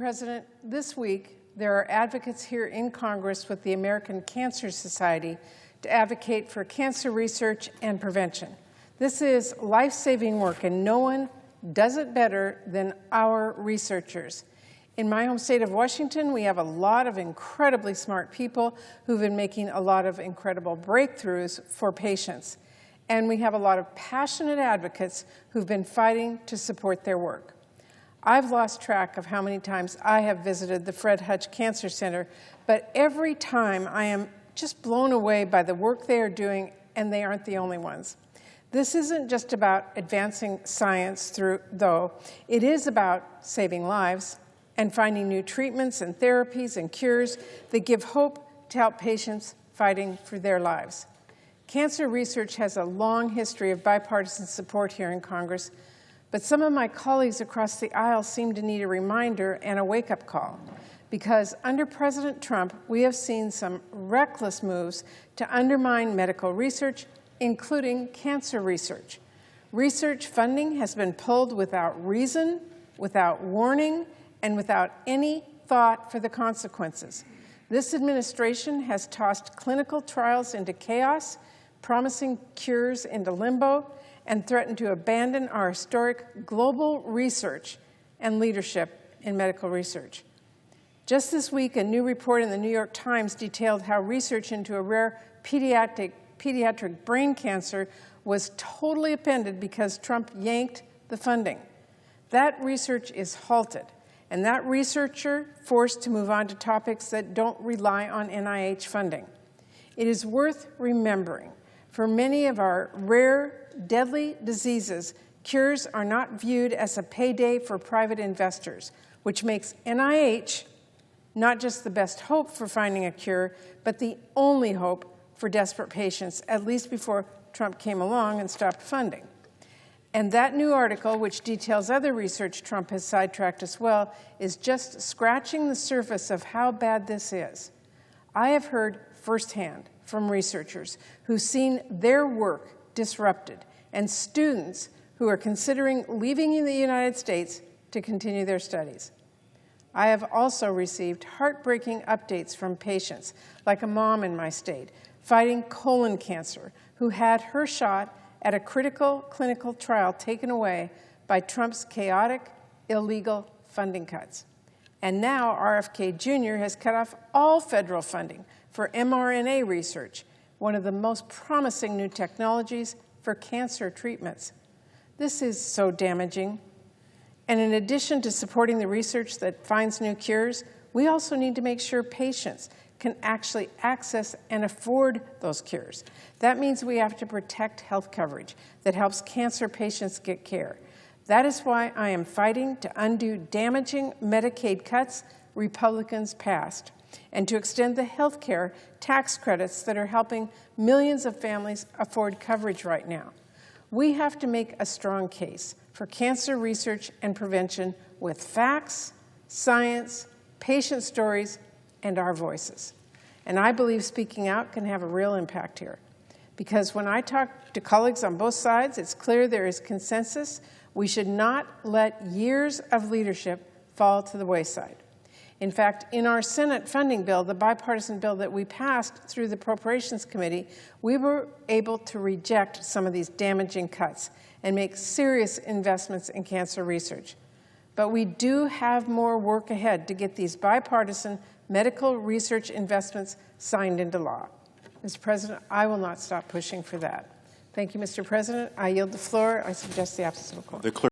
President, this week there are advocates here in Congress with the American Cancer Society to advocate for cancer research and prevention. This is life-saving work, and no one does it better than our researchers. In my home state of Washington, we have a lot of incredibly smart people who've been making a lot of incredible breakthroughs for patients. And we have a lot of passionate advocates who've been fighting to support their work. I've lost track of how many times I have visited the Fred Hutch Cancer Center, but every time I am just blown away by the work they are doing, and they aren't the only ones. This isn't just about advancing science though. It is about saving lives and finding new treatments and therapies and cures that give hope to help patients fighting for their lives. Cancer research has a long history of bipartisan support here in Congress, but some of my colleagues across the aisle seem to need a reminder and a wake-up call, because under President Trump, we have seen some reckless moves to undermine medical research, including cancer research. Research funding has been pulled without reason, without warning, and without any thought for the consequences. This administration has tossed clinical trials into chaos, promising cures into limbo, and threatened to abandon our historic global research and leadership in medical research. Just this week, a new report in the New York Times detailed how research into a rare pediatric brain cancer was totally upended because Trump yanked the funding. That research is halted, and that researcher forced to move on to topics that don't rely on NIH funding. It is worth remembering, for many of our rare, deadly diseases, cures are not viewed as a payday for private investors, which makes NIH not just the best hope for finding a cure, but the only hope for desperate patients, at least before Trump came along and stopped funding. And that new article, which details other research Trump has sidetracked as well, is just scratching the surface of how bad this is. I have heard firsthand from researchers who've seen their work disrupted, and students who are considering leaving the United States to continue their studies. I have also received heartbreaking updates from patients, like a mom in my state, fighting colon cancer, who had her shot at a critical clinical trial taken away by Trump's chaotic, illegal funding cuts. And now RFK Jr. has cut off all federal funding for mRNA research, one of the most promising new technologies for cancer treatments. This is so damaging. And in addition to supporting the research that finds new cures, we also need to make sure patients can actually access and afford those cures. That means we have to protect health coverage that helps cancer patients get care. That is why I am fighting to undo damaging Medicaid cuts Republicans passed, and to extend the health care tax credits that are helping millions of families afford coverage right now. We have to make a strong case for cancer research and prevention with facts, science, patient stories, and our voices. And I believe speaking out can have a real impact here. Because when I talk to colleagues on both sides, it's clear there is consensus. We should not let years of leadership fall to the wayside. In fact, in our Senate funding bill, the bipartisan bill that we passed through the Appropriations Committee, we were able to reject some of these damaging cuts and make serious investments in cancer research. But we do have more work ahead to get these bipartisan medical research investments signed into law. Mr. President, I will not stop pushing for that. Thank you, Mr. President. I yield the floor. I suggest the absence of a quorum.